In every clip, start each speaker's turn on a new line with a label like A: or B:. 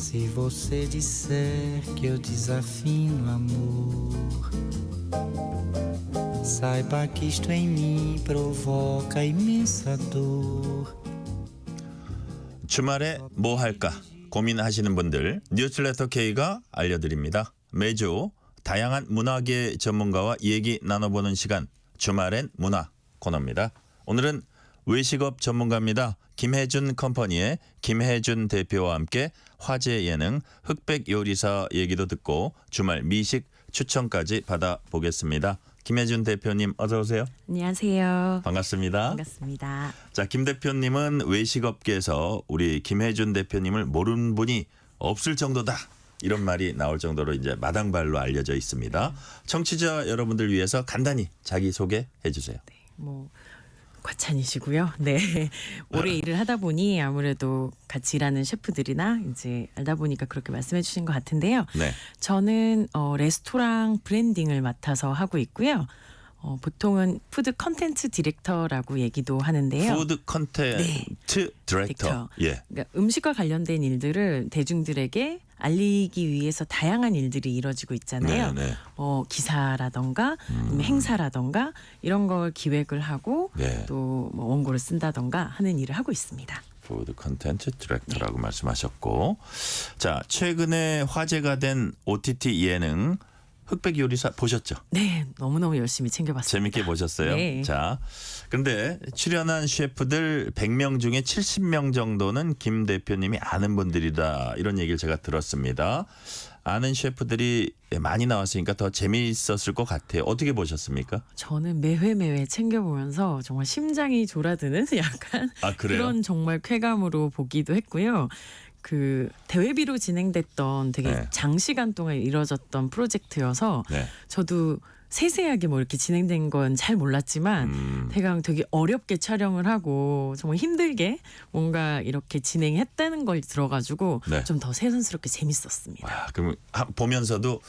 A: Se você disser que eu desafino amor, saiba que isto em mim provoca imensa dor.
B: 주말에 뭐 할까 고민하시는 분들 뉴스레터 K가 알려드립니다. 매주 다양한 문화계 전문가와 얘기 나눠보는 시간 주말엔 문화 코너입니다. 오늘은 외식업 전문가입니다. 김혜준 컴퍼니의 김혜준 대표와 함께 화제 예능 흑백 요리사 얘기도 듣고 주말 미식 추천까지 받아보겠습니다. 김혜준 대표님 어서 오세요.
C: 안녕하세요.
B: 반갑습니다.
C: 반갑습니다.
B: 자, 김 대표님은 외식업계에서 우리 김혜준 대표님을 모르는 분이 없을 정도다. 이런 말이 나올 정도로 이제 마당발로 알려져 있습니다. 청취자 여러분들 위해서 간단히 자기소개해 주세요.
C: 뭐 과찬이시고요. 네. 오래 일을 하다 보니 아무래도 같이 일하는 셰프들이나 이제 알다 보니까 그렇게 말씀해 주신 것 같은데요.
B: 네.
C: 저는 레스토랑 브랜딩을 맡아서 하고 있고요. 보통은 푸드 컨텐츠 디렉터라고 얘기도 하는데요.
B: 푸드 컨텐츠 디렉터. 예.
C: 그러니까 음식과 관련된 일들을 대중들에게 알리기 위해서 다양한 일들이 이루어지고 있잖아요.
B: 네, 네.
C: 기사라던가 아니면 행사라던가 이런 걸 기획을 하고
B: 네.
C: 또 뭐 원고를 쓴다던가 하는 일을 하고 있습니다.
B: 푸드 컨텐츠 디렉터라고 말씀하셨고, 자, 최근에 화제가 된 OTT 예능 흑백 요리사 보셨죠?
C: 네, 너무너무 열심히 챙겨봤습니다.
B: 재밌게 보셨어요?
C: 네.
B: 자, 근데 출연한 셰프들 100명 중에 70명 정도는 김 대표님이 아는 분들이다. 이런 얘기를 제가 들었습니다. 아는 셰프들이 많이 나왔으니까 더 재미있었을 것 같아요. 어떻게 보셨습니까?
C: 저는 매회 챙겨보면서 정말 심장이 졸아드는 약간
B: 아, 그래요?
C: 그런 정말 쾌감으로 보기도 했고요. 그 대회비로 진행됐던 되게
B: 네.
C: 장시간 동안 이뤄졌던 프로젝트여서
B: 네.
C: 저도 세세하게 뭐 이렇게 진행된 건 잘 몰랐지만 대강 되게 어렵게 촬영을 하고 정말 힘들게 뭔가 이렇게 진행했다는 걸 들어가지고
B: 네.
C: 좀 더 새삼스럽게 재밌었습니다.
B: 와, 그럼 보면서도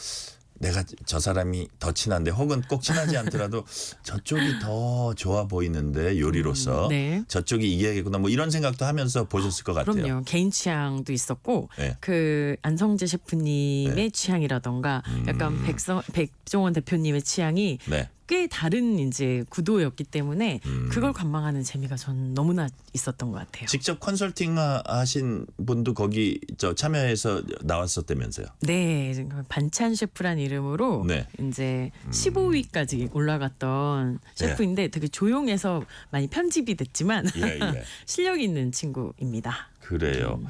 B: 내가 저 사람이 더 친한데 혹은 꼭 친하지 않더라도 저쪽이 더 좋아 보이는데 요리로서
C: 네.
B: 저쪽이 이겨야겠구나 뭐 이런 생각도 하면서 보셨을 것 같아요.
C: 그럼요. 개인 취향도 있었고
B: 네.
C: 그 안성재 셰프님의
B: 네.
C: 취향이라던가 약간 백종원 대표님의 취향이
B: 네.
C: 꽤 다른 이제 구도였기 때문에 그걸 관망하는 재미가 전 너무나 있었던 것 같아요.
B: 직접 컨설팅 하신 분도 거기 참여해서 나왔었다면서요.
C: 네, 반찬 셰프란 이름으로
B: 네.
C: 이제 15위까지 올라갔던 셰프인데 되게 조용해서 많이 편집이 됐지만
B: 예, 예.
C: 실력 있는 친구입니다.
B: 그래요.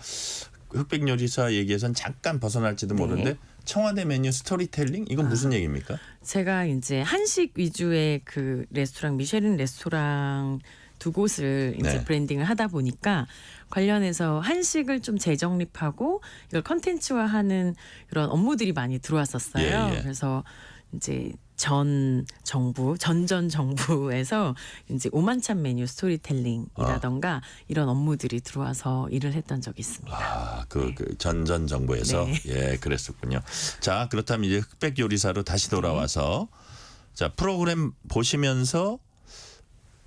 B: 흑백 요리사 얘기에선 잠깐 벗어날지도 모르는데 청와대 메뉴 스토리텔링 이건 무슨 얘기입니까?
C: 제가 이제 한식 위주의 그 레스토랑 미쉐린 레스토랑 두 곳을 이제
B: 네.
C: 브랜딩을 하다 보니까 관련해서 한식을 좀 재정립하고 이걸 컨텐츠화하는 그런 업무들이 많이 들어왔었어요.
B: 예, 예.
C: 그래서 이제 전 정부에서 이제 오만찬 메뉴 스토리텔링이라던가 이런 업무들이 들어와서 일을 했던 적이 있습니다.
B: 아, 그 전전 정부에서
C: 네.
B: 예, 그랬었군요. 자, 그렇다면 이제 흑백 요리사로 다시 돌아와서 자, 프로그램 보시면서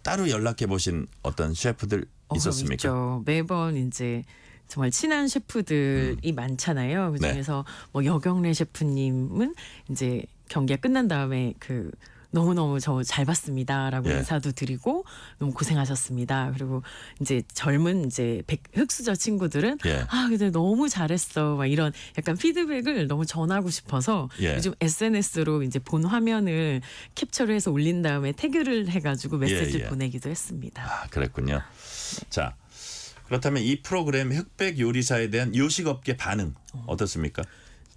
B: 따로 연락해 보신 어떤 셰프들 있었습니까?
C: 있죠. 매번 이제 정말 친한 셰프들이 많잖아요. 그 중에서 뭐 여경래 셰프님은 이제 경기가 끝난 다음에 그 너무너무 저 잘 봤습니다라고
B: 예.
C: 인사도 드리고 너무 고생하셨습니다. 그리고 이제 젊은 이제 흑수저 친구들은
B: 예.
C: 근데 너무 잘했어. 막 이런 약간 피드백을 너무 전하고 싶어서
B: 예.
C: 요즘 SNS로 이제 본 화면을 캡처를 해서 올린 다음에 태그를 해가지고 메시지를
B: 예.
C: 보내기도 했습니다.
B: 아, 그랬군요. 자, 그렇다면 이 프로그램 흑백 요리사에 대한 요식업계 반응 어떻습니까?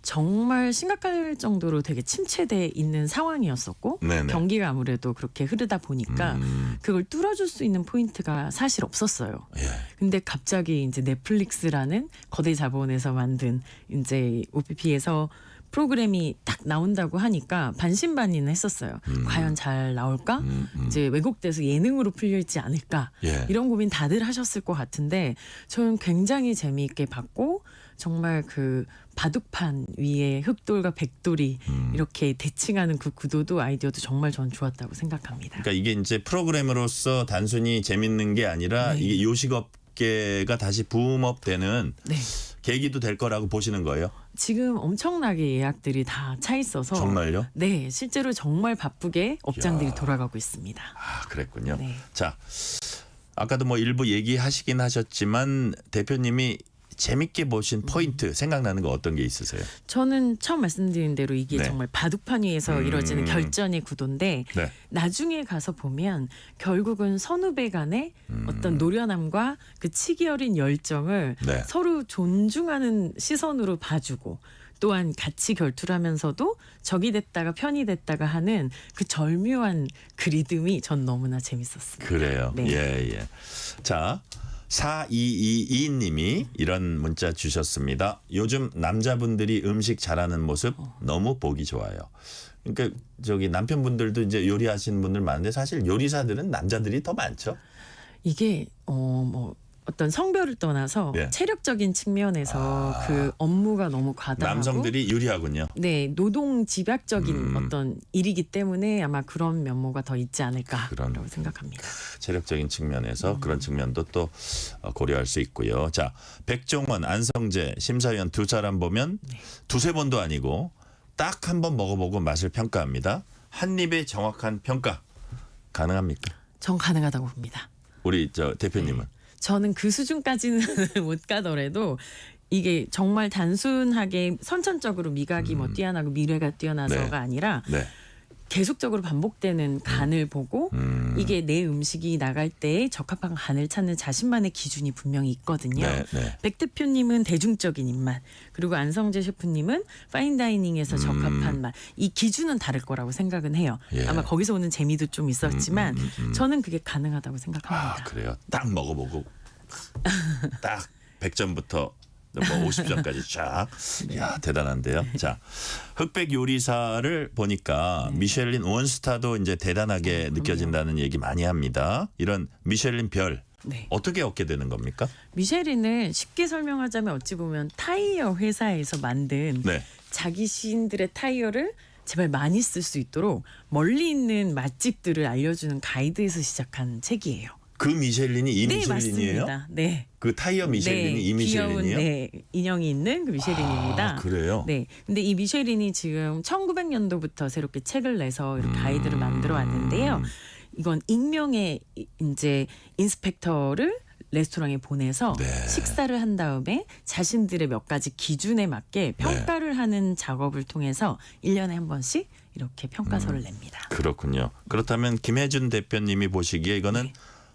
C: 정말 심각할 정도로 되게 침체돼 있는 상황이었었고
B: 네네.
C: 경기가 아무래도 그렇게 흐르다 보니까 그걸 뚫어줄 수 있는 포인트가 사실 없었어요.
B: 예.
C: 근데 갑자기 이제 넷플릭스라는 거대 자본에서 만든 이제 OPP에서 프로그램이 딱 나온다고 하니까 반신반의는 했었어요. 과연 잘 나올까? 이제 왜곡돼서 예능으로 풀릴지 않을까?
B: 예.
C: 이런 고민 다들 하셨을 것 같은데 저는 굉장히 재미있게 봤고 정말 그 바둑판 위에 흑돌과 백돌이 이렇게 대칭하는 그 구도도 아이디어도 정말 전 좋았다고 생각합니다.
B: 그러니까 이게 이제 프로그램으로서 단순히 재밌는 게 아니라
C: 네.
B: 이게 요식업계가 다시 붐업되는
C: 네.
B: 계기도 될 거라고 보시는 거예요?
C: 지금 엄청나게 예약들이 다 차 있어서
B: 정말요?
C: 네, 실제로 정말 바쁘게 업장들이
B: 이야.
C: 돌아가고 있습니다.
B: 아, 그랬군요.
C: 네.
B: 자, 아까도 뭐 일부 얘기하시긴 하셨지만 대표님이 재밌게 보신 포인트 생각나는 거 어떤 게 있으세요?
C: 저는 처음 말씀드린 대로 이게
B: 네.
C: 정말 바둑판 위에서 이루어지는 결전의 구도인데
B: 네.
C: 나중에 가서 보면 결국은 선후배 간의 어떤 노련함과 그 치기 어린 열정을
B: 네.
C: 서로 존중하는 시선으로 봐주고 또한 같이 결투를 하면서도 적이 됐다가 편이 됐다가 하는 그 절묘한 그 리듬이 전 너무나 재밌었습니다.
B: 그래요.
C: 네.
B: 예, 예. 자, 4222님이 이런 문자 주셨습니다. 요즘 남자분들이 음식 잘하는 모습 너무 보기 좋아요. 그러니까 저기 남편분들도 이제 요리하시는 분들 많은데 사실 요리사들은 남자들이 더 많죠.
C: 이게 뭐 어떤 성별을 떠나서
B: 예.
C: 체력적인 측면에서 그 업무가 너무 과다하고
B: 남성들이 유리하군요.
C: 네, 노동 집약적인 어떤 일이기 때문에 아마 그런 면모가 더 있지 않을까라고 생각합니다.
B: 체력적인 측면에서 그런 측면도 또 고려할 수 있고요. 자, 백종원, 안성재 심사위원 두 사람 보면 두세 번도 아니고 딱 한 번 먹어보고 맛을 평가합니다. 한 입의 정확한 평가 가능합니까?
C: 전 가능하다고 봅니다.
B: 우리 저 대표님은?
C: 저는 그 수준까지는 못 가더라도 이게 정말 단순하게 선천적으로 미각이 뭐 뛰어나고 미래가 뛰어나서가
B: 네.
C: 아니라
B: 네.
C: 계속적으로 반복되는 간을 보고 이게 내 음식이 나갈 때 적합한 간을 찾는 자신만의 기준이 분명히 있거든요.
B: 네, 네.
C: 백 대표님은 대중적인 입맛, 그리고 안성재 셰프님은 파인다이닝에서 적합한 맛. 이 기준은 다를 거라고 생각은 해요.
B: 예.
C: 아마 거기서 오는 재미도 좀 있었지만 저는 그게 가능하다고 생각합니다.
B: 아, 그래요. 딱 먹어보고 딱 100점부터 뭐 50점까지 쫙. 야, 대단한데요. 자, 흑백 요리사를 보니까 미쉐린 원스타도 이제 대단하게 느껴진다는 얘기 많이 합니다. 이런 미쉐린 별
C: 네.
B: 어떻게 얻게 되는 겁니까?
C: 미쉐린을 쉽게 설명하자면 어찌 보면 타이어 회사에서 만든
B: 네.
C: 자기 시인들의 타이어를 제발 많이 쓸 수 있도록 멀리 있는 맛집들을 알려주는 가이드에서 시작한 책이에요.
B: 그 미쉐린이 이
C: 네,
B: 미쉐린이에요?
C: 맞습니다. 네.
B: 그 타이어 미쉐린이
C: 네,
B: 이 미쉐린이에요?
C: 귀여운 네, 인형이 있는 그 미쉐린입니다.
B: 아, 그래요?
C: 네. 근데 이 미쉐린이 지금 1900년도부터 새롭게 책을 내서 이렇게 가이드를 만들어 왔는데요. 이건 익명의 이제 인스펙터를 레스토랑에 보내서
B: 네.
C: 식사를 한 다음에 자신들의 몇 가지 기준에 맞게 평가를 하는 작업을 통해서 1년에 한 번씩 이렇게 평가서를 냅니다.
B: 그렇군요. 그렇다면 김혜준 대표님이 보시기에 이거는
C: 네.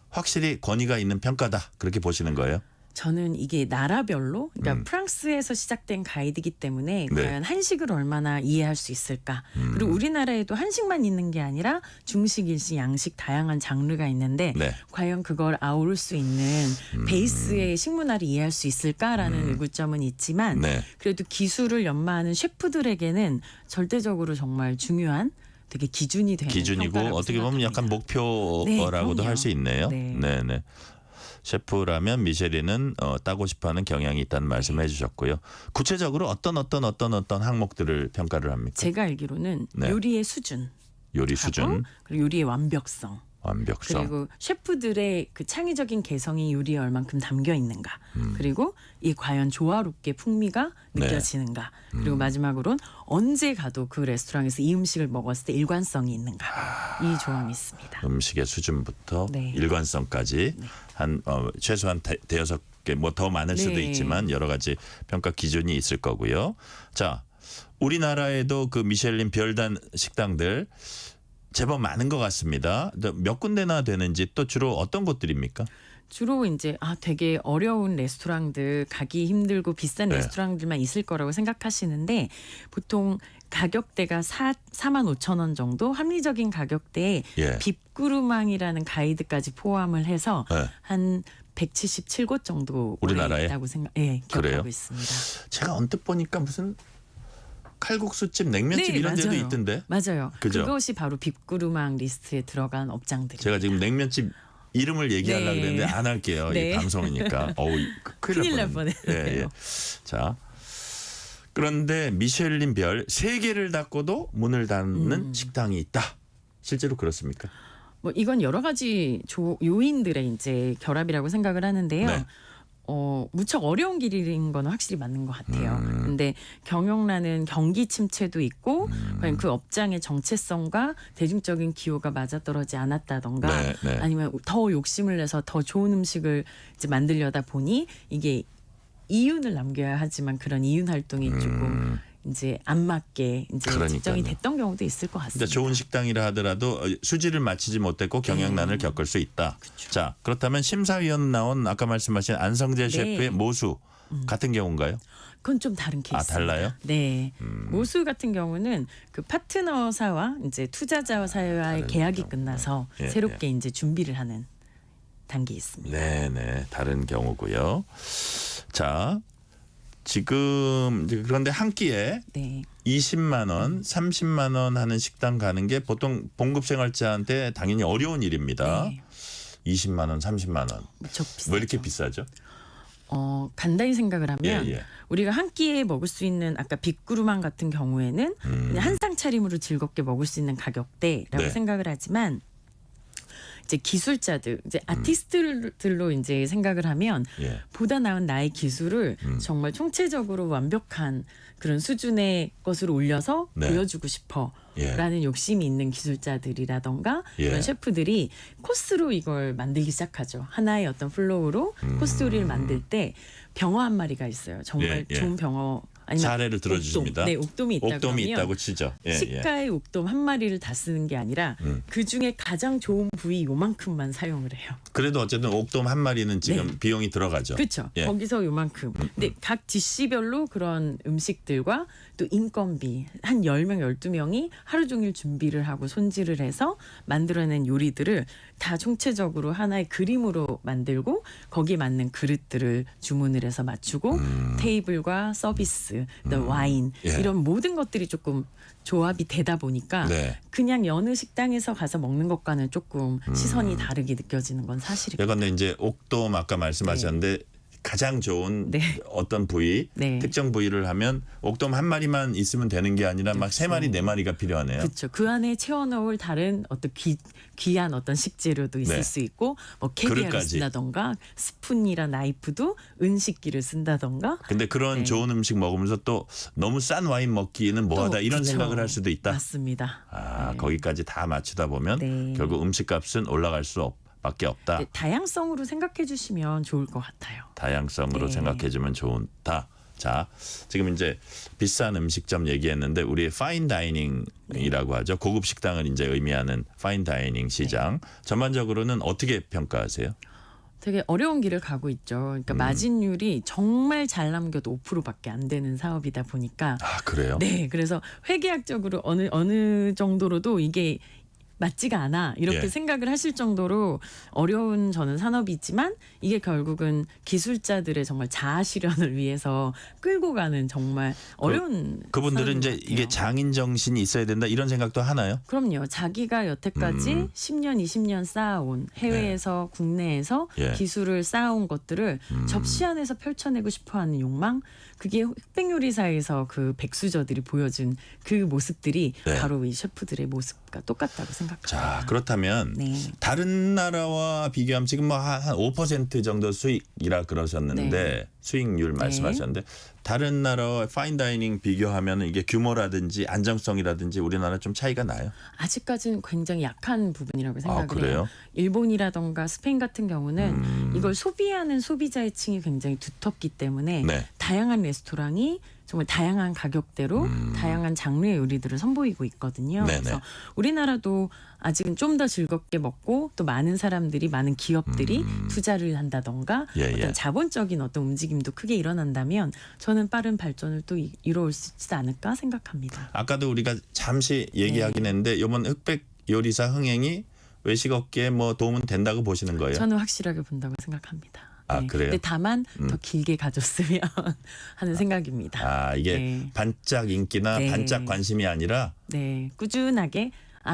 B: 확실히 권위가 있는 평가다 그렇게 보시는 거예요?
C: 저는 이게 나라별로 그러니까 프랑스에서 시작된 가이드이기 때문에
B: 네.
C: 과연 한식을 얼마나 이해할 수 있을까. 그리고 우리나라에도 한식만 있는 게 아니라 중식, 일식, 양식 다양한 장르가 있는데
B: 네.
C: 과연 그걸 아우를 수 있는 베이스의 식문화를 이해할 수 있을까라는 의구점은 있지만
B: 네.
C: 그래도 기술을 연마하는 셰프들에게는 절대적으로 정말 중요한 되게 기준이 되는
B: 기준이고
C: 평가라고
B: 어떻게 보면 약간
C: 생각합니다.
B: 목표라고도
C: 네,
B: 할 수 있네요.
C: 네.
B: 네. 셰프라면 미쉐린은 따고 싶어하는 경향이 있다는 말씀을 해주셨고요. 구체적으로 어떤 항목들을 평가를 합니까?
C: 제가 알기로는
B: 네.
C: 요리의 수준,
B: 요리 수준,
C: 그리고 요리의 완벽성,
B: 완벽성.
C: 그리고 셰프들의 그 창의적인 개성이 요리에 얼만큼 담겨 있는가, 그리고 이 과연 조화롭게 풍미가
B: 네.
C: 느껴지는가, 그리고 마지막으로는 언제 가도 그 레스토랑에서 이 음식을 먹었을 때 일관성이 있는가, 이 조항이 있습니다.
B: 음식의 수준부터
C: 네.
B: 일관성까지 한 최소한 대여섯 개 뭐 더 많을 수도
C: 네.
B: 있지만 여러 가지 평가 기준이 있을 거고요. 자, 우리나라에도 그 미쉐린 별단 식당들 제법 많은 것 같습니다. 몇 군데나 되는지 또 주로 어떤 곳들입니까?
C: 주로 이제 되게 어려운 레스토랑들, 가기 힘들고 비싼
B: 네.
C: 레스토랑들만 있을 거라고 생각하시는데 보통 가격대가 4만 5천 원 정도 합리적인 가격대에
B: 예.
C: 빕구르망이라는 가이드까지 포함을 해서
B: 네.
C: 한 177곳 정도
B: 우리나라에?
C: 있다고 기억하고
B: 그래요?
C: 있습니다.
B: 제가 언뜻 보니까 무슨 칼국수집, 냉면집 이런 데도
C: 맞아요.
B: 있던데.
C: 맞아요.
B: 그죠?
C: 그것이 바로 빕구르망 리스트에 들어간 업장들입니다.
B: 제가 지금 냉면집 이름을 얘기하려고
C: 네.
B: 그랬는데 안 할게요. 이
C: 네.
B: 방송이니까.
C: 큰일 날 뻔했네요.
B: 예. 자, 그런데 미쉐린 별 3개를 닫고도 문을 닫는 식당이 있다. 실제로 그렇습니까?
C: 뭐 이건 여러 가지 요인들의 이제 결합이라고 생각을 하는데요.
B: 네.
C: 무척 어려운 길인 건 확실히 맞는 것 같아요. 근데 경영라는 경기 침체도 있고 과연 그 업장의 정체성과 대중적인 기호가 맞아떨어지지 않았다던가
B: 네, 네.
C: 아니면 더 욕심을 내서 더 좋은 음식을 이제 만들려다 보니 이게 이윤을 남겨야 하지만 그런 이윤 활동이 조금 이제 안 맞게 이제
B: 그러니까요.
C: 측정이 됐던 경우도 있을 것 같습니다.
B: 그러니까 좋은 식당이라 하더라도 수지를 맞추지 못했고 경영난을 겪을 수 있다. 자, 그렇다면 심사위원 나온 아까 말씀하신 안성재 셰프의 모수 같은 경우인가요?
C: 그건 좀 다른 케이스입니다.
B: 달라요?
C: 네. 모수 같은 경우는 그 파트너사와 이제 투자자사와의
B: 다른
C: 계약이
B: 경우.
C: 끝나서
B: 예,
C: 새롭게 이제 준비를 하는 단계에 있습니다.
B: 네네, 다른 경우고요. 자, 지금 그런데 한 끼에
C: 네.
B: 20만 원, 30만 원 하는 식당 가는 게 보통 봉급생활자한테 당연히 어려운 일입니다.
C: 네.
B: 20만 원, 30만 원.
C: 무척 비싸죠.
B: 왜 이렇게 비싸죠?
C: 간단히 생각을 하면
B: 예.
C: 우리가 한 끼에 먹을 수 있는 아까 빅구르망 같은 경우에는 그냥 한 상 차림으로 즐겁게 먹을 수 있는 가격대라고
B: 네.
C: 생각을 하지만 이제 기술자들, 이제 아티스트들로 이제 생각을 하면
B: 예.
C: 보다 나은 나의 기술을 정말 총체적으로 완벽한 그런 수준의 것으로 올려서
B: 네.
C: 보여주고 싶어라는 욕심이 있는 기술자들이라던가
B: 예.
C: 그런 셰프들이 코스로 이걸 만들기 시작하죠. 하나의 어떤 플로우로 코스 요리를 만들 때 병어 한 마리가 있어요. 정말
B: 예.
C: 좋은 병어 아니면
B: 사례를 들어주십니다.
C: 옥돔. 네, 옥돔이 있다고
B: 옥돔이
C: 하면
B: 있다고 치죠. 예, 예.
C: 시가의 옥돔 한 마리를 다 쓰는 게 아니라 그 중에 가장 좋은 부위 요만큼만 사용을 해요.
B: 그래도 어쨌든 옥돔 한 마리는 지금 비용이 들어가죠.
C: 그렇죠.
B: 예.
C: 거기서 요만큼. 근데 각 지시별로 그런 음식들과 또 인건비 한 10명, 12명이 하루 종일 준비를 하고 손질을 해서 만들어낸 요리들을 다 총체적으로 하나의 그림으로 만들고 거기에 맞는 그릇들을 주문을 해서 맞추고 테이블과 서비스, 또 와인
B: 예.
C: 이런 모든 것들이 조금 조합이 되다 보니까
B: 네.
C: 그냥 여느 식당에서 가서 먹는 것과는 조금 시선이 다르게 느껴지는 건 사실입니다.
B: 예컨대 이제 옥돔 아까 말씀하셨는데 가장 좋은
C: 네.
B: 어떤 부위,
C: 네.
B: 특정 부위를 하면 옥돔 한 마리만 있으면 되는 게 아니라 막 세 마리, 네 마리가 필요하네요.
C: 그렇죠. 그 안에 채워넣을 다른 어떤 귀한 어떤 식재료도 있을
B: 네.
C: 수 있고 뭐 캐비아를
B: 그릇까지.
C: 쓴다던가 스푼이랑 나이프도 은식기를 쓴다던가
B: 근데 그런
C: 네.
B: 좋은 음식 먹으면서 또 너무 싼 와인 먹기는 뭐하다 이런
C: 그렇죠.
B: 생각을 할 수도 있다.
C: 맞습니다.
B: 아,
C: 네.
B: 거기까지 다 맞추다 보면
C: 네.
B: 결국 음식값은 올라갈 수밖에 없다.
C: 네, 다양성으로 생각해 주시면 좋을 것 같아요.
B: 다양성으로
C: 네.
B: 생각해주면 좋다. 자, 지금 이제 비싼 음식점 얘기했는데 우리의 파인 다이닝이라고 하죠. 고급 식당을 이제 의미하는 파인 다이닝 시장. 전반적으로는 어떻게 평가하세요?
C: 되게 어려운 길을 가고 있죠. 그러니까 마진율이 정말 잘 남겨도 5%밖에 안 되는 사업이다 보니까
B: 아, 그래요?
C: 네, 그래서 회계학적으로 어느 정도로도 이게 맞지가 않아 이렇게
B: 예.
C: 생각을 하실 정도로 어려운 저는 산업이지만 이게 결국은 기술자들의 정말 자아 실현을 위해서 끌고 가는 정말 어려운
B: 그분들은
C: 산업인
B: 이제
C: 것 같아요.
B: 이게 장인 정신이 있어야 된다 이런 생각도 하나요?
C: 그럼요. 자기가 여태까지 10년, 20년 쌓아온 해외에서 국내에서
B: 예.
C: 기술을 쌓아온 것들을 접시 안에서 펼쳐내고 싶어하는 욕망, 그게 흑백요리사에서 그 백수저들이 보여준 그 모습들이
B: 네.
C: 바로 이 셰프들의 모습과 똑같다고 생각합니다.
B: 자, 그렇다면
C: 네.
B: 다른 나라와 비교하면 지금 뭐 한 5% 정도 수익이라 그러셨는데
C: 네.
B: 수익률 말씀하셨는데 다른 나라와 파인다이닝 비교하면 이게 규모라든지 안정성이라든지 우리나라 좀 차이가 나요?
C: 아직까지는 굉장히 약한 부분이라고 생각을
B: 그래요?
C: 해요. 일본이라던가 스페인 같은 경우는 이걸 소비하는 소비자의 층이 굉장히 두텁기 때문에
B: 네.
C: 다양한 레스토랑이 정말 다양한 가격대로 다양한 장르의 요리들을 선보이고 있거든요.
B: 네네.
C: 그래서 우리나라도 아직은 좀 더 즐겁게 먹고 또 많은 사람들이 많은 기업들이 투자를 한다던가
B: 예,
C: 어떤
B: 예.
C: 자본적인 어떤 움직임도 크게 일어난다면 저는 빠른 발전을 또 이뤄올 수 있지 않을까 생각합니다.
B: 아까도 우리가 잠시 얘기하긴 했는데 이번 흑백 요리사 흥행이 외식업계에 뭐 도움은 된다고 보시는 거예요?
C: 저는 확실하게 본다고 생각합니다.
B: 아, 그래요?
C: 근데 다만 더 길게 가졌으면 하는 생각입니다.
B: 아, 이게
C: 네.
B: 반짝 인기나
C: 네.
B: 반짝 관심이 아니라
C: 네, 꾸준하게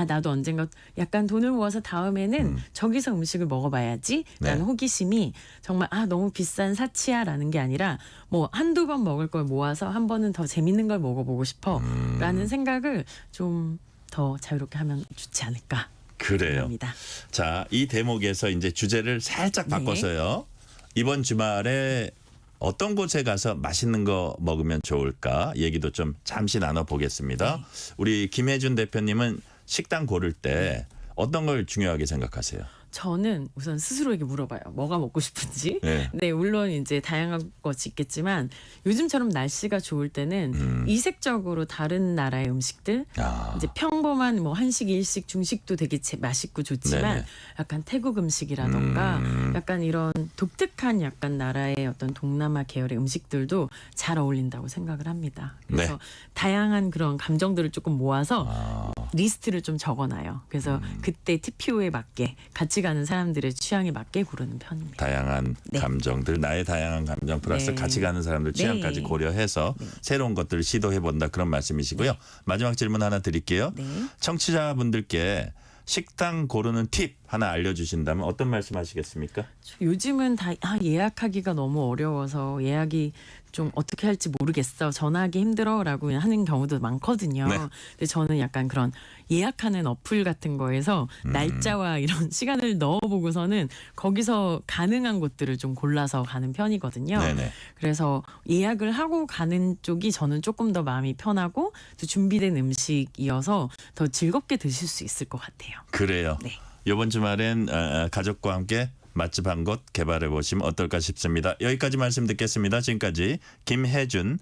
C: 나도 언젠가 약간 돈을 모아서 다음에는 저기서 음식을 먹어봐야지라는
B: 네.
C: 호기심이 정말 너무 비싼 사치야라는 게 아니라 뭐 한두 번 먹을 걸 모아서 한 번은 더 재밌는 걸 먹어보고 싶어라는 생각을 좀 더 자유롭게 하면 좋지 않을까.
B: 그래요.
C: 합니다.
B: 자, 이 대목에서 이제 주제를 살짝
C: 네.
B: 바꿔서요. 이번 주말에 어떤 곳에 가서 맛있는 거 먹으면 좋을까 얘기도 좀 잠시 나눠보겠습니다.
C: 네.
B: 우리 김혜준 대표님은 식당 고를 때 어떤 걸 중요하게 생각하세요?
C: 저는 우선 스스로에게 물어봐요. 뭐가 먹고 싶은지.
B: 네.
C: 네, 물론 이제 다양한 것이 있겠지만 요즘처럼 날씨가 좋을 때는 이색적으로 다른 나라의 음식들,
B: 아.
C: 이제 평범한 뭐 한식, 일식, 중식도 되게 맛있고 좋지만
B: 네네.
C: 약간 태국 음식이라던가 약간 이런 독특한 약간 나라의 어떤 동남아 계열의 음식들도 잘 어울린다고 생각을 합니다. 그래서
B: 네.
C: 다양한 그런 감정들을 조금 모아서
B: 아.
C: 리스트를 좀 적어놔요. 그래서 그때 TPO에 맞게 같이 가는 사람들의 취향에 맞게 고르는 편입니다.
B: 다양한
C: 네.
B: 감정들, 나의 다양한 감정 플러스
C: 네.
B: 같이 가는 사람들 취향까지
C: 네.
B: 고려해서 새로운 것들을 시도해본다 그런 말씀이시고요. 마지막 질문 하나 드릴게요.
C: 네.
B: 청취자분들께 식당 고르는 팁 하나 알려주신다면 어떤 말씀하시겠습니까?
C: 요즘은 다 예약하기가 너무 어려워서 예약이 좀 어떻게 할지 모르겠어, 전화하기 힘들어라고 하는 경우도 많거든요.
B: 네.
C: 근데 저는 약간 그런 예약하는 어플 같은 거에서 날짜와 이런 시간을 넣어보고서는 거기서 가능한 곳들을 좀 골라서 가는 편이거든요.
B: 네네.
C: 그래서 예약을 하고 가는 쪽이 저는 조금 더 마음이 편하고 또 준비된 음식이어서 더 즐겁게 드실 수 있을 것 같아요.
B: 그래요.
C: 네.
B: 이번 주말엔 가족과 함께 맛집 한 곳 개발해 보시면 어떨까 싶습니다. 여기까지 말씀 듣겠습니다. 지금까지 김혜준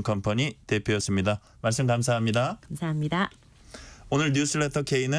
B: 컴퍼니 대표였습니다. 말씀 감사합니다.
C: 감사합니다.
B: 오늘 뉴스레터 K는